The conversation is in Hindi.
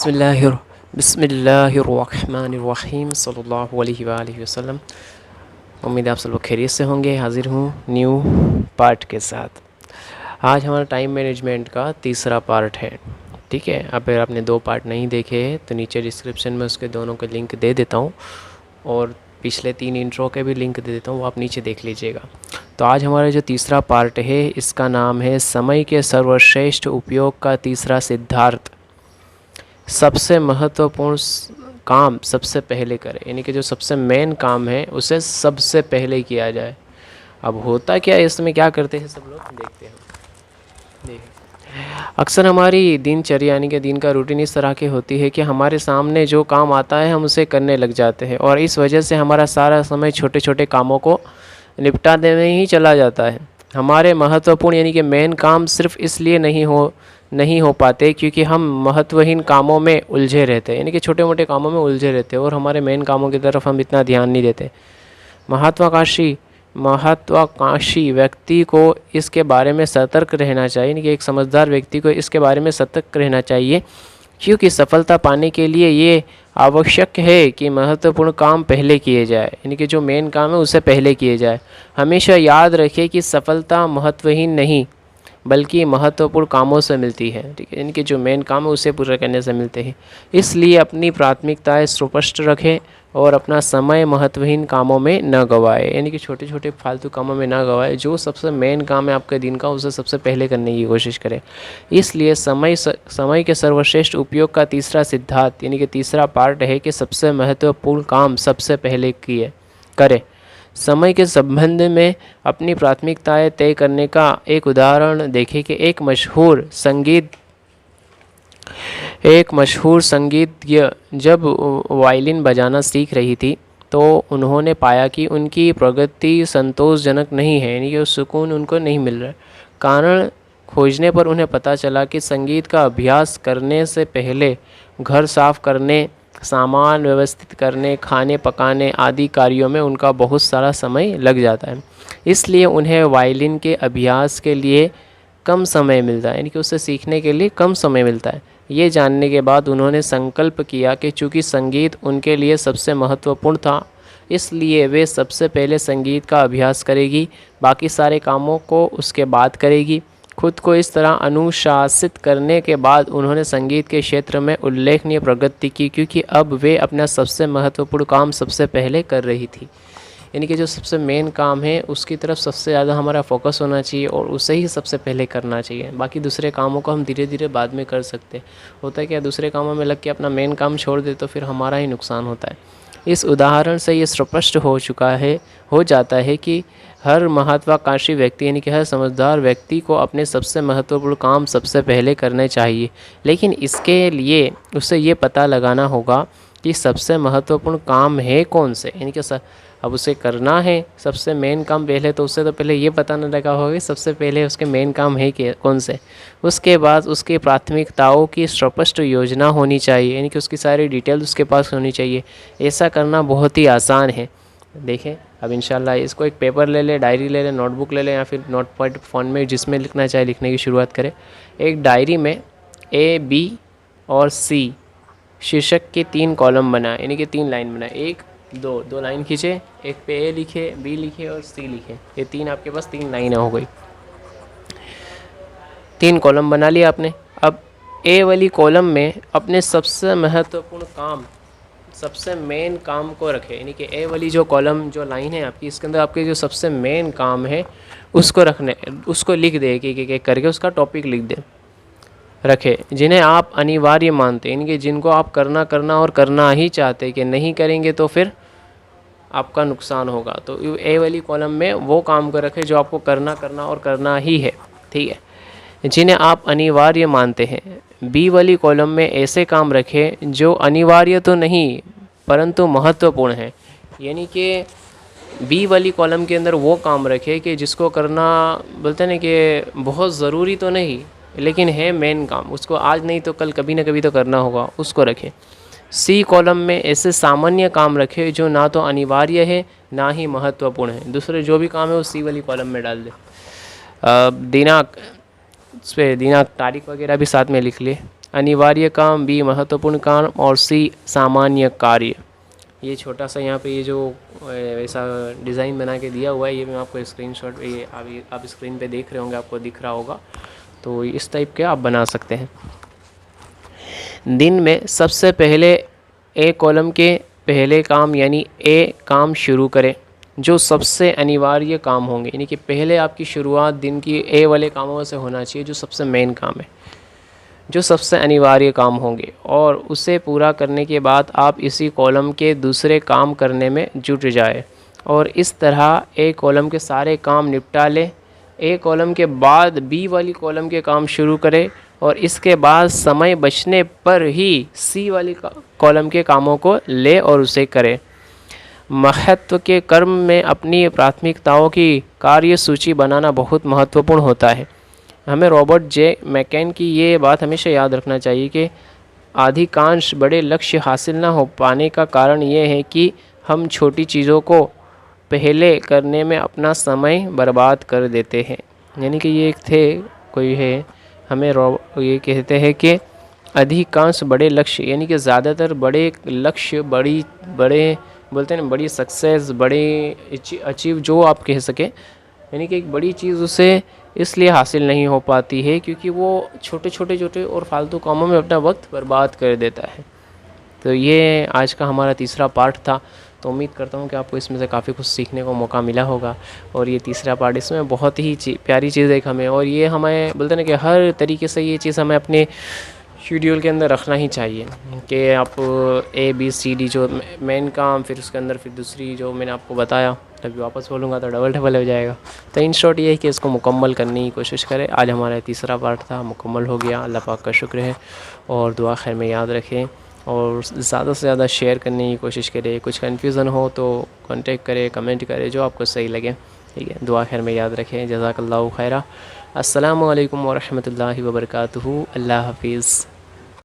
बिस्मिल्लाहिर बिस्मिल्लाहिर्रहमानिर्रहीम सल्लल्लाहु अलैहि वसल्लम। उम्मीद है आप सब लोग खैरियत से होंगे। हाज़िर हूँ न्यू पार्ट के साथ। आज हमारा टाइम मैनेजमेंट का तीसरा पार्ट है। ठीक है, अगर आपने दो पार्ट नहीं देखे तो नीचे डिस्क्रिप्शन में उसके दोनों के लिंक दे देता हूँ और पिछले 3 इंट्रो के भी लिंक दे देता हूँ, वो आप नीचे देख लीजिएगा। तो आज हमारा जो तीसरा पार्ट है इसका नाम है समय के सर्वश्रेष्ठ उपयोग का तीसरा सिद्धांत। सबसे महत्वपूर्ण काम सबसे पहले करें, यानी कि जो सबसे मेन काम है उसे सबसे पहले किया जाए। अब होता क्या है, इसमें क्या करते हैं सब लोग, देखते हैं। देखिए, अक्सर हमारी दिनचर्या यानी कि दिन का रूटीन इस तरह की होती है कि हमारे सामने जो काम आता है हम उसे करने लग जाते हैं और इस वजह से हमारा सारा समय छोटे छोटे कामों को निपटाने में ही चला जाता है। हमारे महत्वपूर्ण यानी कि मेन काम सिर्फ इसलिए नहीं हो पाते क्योंकि हम महत्वहीन कामों में उलझे रहते हैं, यानी कि छोटे मोटे कामों में उलझे रहते हैं और हमारे मेन कामों की तरफ हम इतना ध्यान नहीं देते। महत्वाकांक्षी व्यक्ति को इसके बारे में सतर्क रहना चाहिए, यानी कि एक समझदार व्यक्ति को इसके बारे में सतर्क रहना चाहिए क्योंकि सफलता पाने के लिए ये आवश्यक है कि महत्वपूर्ण काम पहले किए जाए, यानी कि जो मेन काम है उसे पहले किए जाए। हमेशा याद रखें कि सफलता महत्वहीन नहीं बल्कि महत्वपूर्ण कामों से मिलती है। ठीक है, यानी कि जो मेन काम है उसे पूरा करने से मिलते हैं। इसलिए अपनी प्राथमिकताएं स्पष्ट रखें और अपना समय महत्वहीन कामों में न गवाएं, यानी कि छोटे छोटे फालतू कामों में न गवाएं। जो सबसे मेन काम है आपके दिन का उसे सबसे पहले करने की कोशिश करें। इसलिए समय के सर्वश्रेष्ठ उपयोग का तीसरा सिद्धांत यानी कि तीसरा पार्ट है कि सबसे महत्वपूर्ण काम सबसे पहले करें। समय के संबंध में अपनी प्राथमिकताएं तय करने का एक उदाहरण देखें कि एक मशहूर संगीतज्ञ जब वायलिन बजाना सीख रही थी तो उन्होंने पाया कि उनकी प्रगति संतोषजनक नहीं है, यानी कि सुकून उनको नहीं मिल रहा है। कारण खोजने पर उन्हें पता चला कि संगीत का अभ्यास करने से पहले घर साफ करने, सामान व्यवस्थित करने, खाने पकाने आदि कार्यों में उनका बहुत सारा समय लग जाता है। इसलिए उन्हें वायलिन के अभ्यास के लिए कम समय मिलता है, यानी कि उसे सीखने के लिए कम समय मिलता है। ये जानने के बाद उन्होंने संकल्प किया कि चूँकि संगीत उनके लिए सबसे महत्वपूर्ण था इसलिए वे सबसे पहले संगीत का अभ्यास करेगी, बाकी सारे कामों को उसके बाद करेगी। खुद को इस तरह अनुशासित करने के बाद उन्होंने संगीत के क्षेत्र में उल्लेखनीय प्रगति की क्योंकि अब वे अपना सबसे महत्वपूर्ण काम सबसे पहले कर रही थी। यानी कि जो सबसे मेन काम है उसकी तरफ सबसे ज़्यादा हमारा फोकस होना चाहिए और उसे ही सबसे पहले करना चाहिए। बाकी दूसरे कामों को हम धीरे धीरे बाद में कर सकते हैं। होता है क्या, दूसरे कामों में लग के अपना मेन काम छोड़ दे तो फिर हमारा ही नुकसान होता है। इस उदाहरण से ये स्पष्ट हो जाता है कि हर महत्वाकांक्षी व्यक्ति यानी कि हर समझदार व्यक्ति को अपने सबसे महत्वपूर्ण काम सबसे पहले करने चाहिए, लेकिन इसके लिए उसे ये पता लगाना होगा कि सबसे महत्वपूर्ण काम है कौन से, यानी कि अब उसे करना है सबसे मेन काम पहले, तो उससे तो पहले ये पता न लगा होगा कि सबसे पहले उसके मेन काम है कि कौन से। उसके बाद उसकी प्राथमिकताओं की स्पष्ट योजना होनी चाहिए, यानी कि उसकी सारी डिटेल उसके पास होनी चाहिए। ऐसा करना बहुत ही आसान है। देखें, अब इंशाल्लाह इसको एक पेपर ले ले, डायरी ले ले, नोटबुक ले ले या फिर नोटपैड फ़ोन में जिसमें लिखना चाहे लिखने की शुरुआत करें। एक डायरी में A, B और C शीर्षक के 3 कॉलम बनाए, यानी कि 3 लाइन बनाए। 1, 2 लाइन खींचे, एक पे A लिखे, B लिखे और C लिखे। ये 3 आपके पास 3 लाइनें हो गई। 3 कॉलम बना लिया आपने। अब A वाली कॉलम में अपने सबसे महत्वपूर्ण काम, सबसे मेन काम को रखें, यानी कि ए वाली जो कॉलम जो लाइन है आपकी, इसके अंदर आपके जो सबसे मेन काम है उसको लिख दे कि करके उसका टॉपिक लिख दे रखे, जिन्हें आप अनिवार्य मानते हैं, यानी कि जिनको आप करना और करना ही चाहते हैं कि नहीं करेंगे तो फिर आपका नुकसान होगा। तो ए वाली कॉलम में वो काम को रखें जो आपको करना और करना ही है। ठीक है, जिन्हें आप अनिवार्य मानते हैं। बी वाली कॉलम में ऐसे काम रखें जो अनिवार्य तो नहीं परंतु महत्वपूर्ण है, यानी कि बी वाली कॉलम के अंदर वो काम रखें कि जिसको करना बोलते हैं ना कि बहुत ज़रूरी तो नहीं लेकिन है मेन काम, उसको आज नहीं तो कल कभी ना कभी तो करना होगा, उसको रखें। सी कॉलम में ऐसे सामान्य काम रखें जो ना तो अनिवार्य है ना ही महत्वपूर्ण है। दूसरे जो भी काम है वो सी वाली कॉलम में डाल दे। दिनांक, उस पर दिनांक तारीख वगैरह भी साथ में लिख लिए। अनिवार्य काम, बी महत्वपूर्ण काम और सी सामान्य कार्य। ये छोटा सा यहाँ पे ये जो ऐसा डिज़ाइन बना के दिया हुआ है, ये मैं आपको स्क्रीनशॉट ये आप स्क्रीन पे देख रहे होंगे, आपको दिख रहा होगा। तो इस टाइप के आप बना सकते हैं। दिन में सबसे पहले ए कॉलम के पहले काम यानी ए काम शुरू करें जो सबसे अनिवार्य काम होंगे, यानी कि पहले आपकी शुरुआत दिन की ए वाले कामों से होना चाहिए जो सबसे मेन काम है, जो सबसे अनिवार्य काम होंगे, और उसे पूरा करने के बाद आप इसी कॉलम के दूसरे काम करने में जुट जाए और इस तरह ए कॉलम के सारे काम निपटा लें। ए कॉलम के बाद बी वाली कॉलम के काम शुरू करें और इसके बाद समय बचने पर ही सी वाली कॉलम के कामों को ले और उसे करें। महत्व के कर्म में अपनी प्राथमिकताओं की कार्य सूची बनाना बहुत महत्वपूर्ण होता है। हमें रॉबर्ट जे मैकेन की ये बात हमेशा याद रखना चाहिए कि अधिकांश बड़े लक्ष्य हासिल न हो पाने का कारण ये है कि हम छोटी चीज़ों को पहले करने में अपना समय बर्बाद कर देते हैं। यानी कि ये एक थे कोई है, हमें ये कहते हैं कि अधिकांश बड़े लक्ष्य यानी कि ज़्यादातर बड़े लक्ष्य, बड़े बोलते हैं ना, बड़ी सक्सेस, बड़े अचीव जो आप कह सकें, यानी कि एक बड़ी चीज़ उसे इसलिए हासिल नहीं हो पाती है क्योंकि वो छोटे और फालतू कामों में अपना वक्त बर्बाद कर देता है। तो ये आज का हमारा तीसरा पार्ट था। तो उम्मीद करता हूँ कि आपको इसमें से काफ़ी कुछ सीखने को मौका मिला होगा। और ये तीसरा पार्ट, इसमें बहुत ही प्यारी चीज़ है हमें, और ये हमें बोलते हैं ना कि हर तरीके से ये चीज़ हमें अपने शेड्यूल के अंदर रखना ही चाहिए कि आप ABCD जो मेन काम, फिर उसके अंदर फिर दूसरी जो मैंने आपको बताया, तभी वापस बोलूँगा तो डबल हो जाएगा। तो इन शॉर्ट ये है कि इसको मुकम्मल करने की कोशिश करें। आज हमारा तीसरा पार्ट था, मुकम्मल हो गया। अल्लाह पाक का शुक्र है, और दुआ खैर में याद रखें और ज़्यादा से ज़्यादा शेयर करने की कोशिश करें। कुछ कन्फ्यूज़न हो तो कांटेक्ट करें, कमेंट करें, जो आपको सही लगे। ठीक है, दुआ खैर में याद रखें। जज़ाकल्लाहु खैरा। अस्सलामु अलैकुम व रहमतुल्लाहि व बरकातुहू। अल्लाह हाफिज़।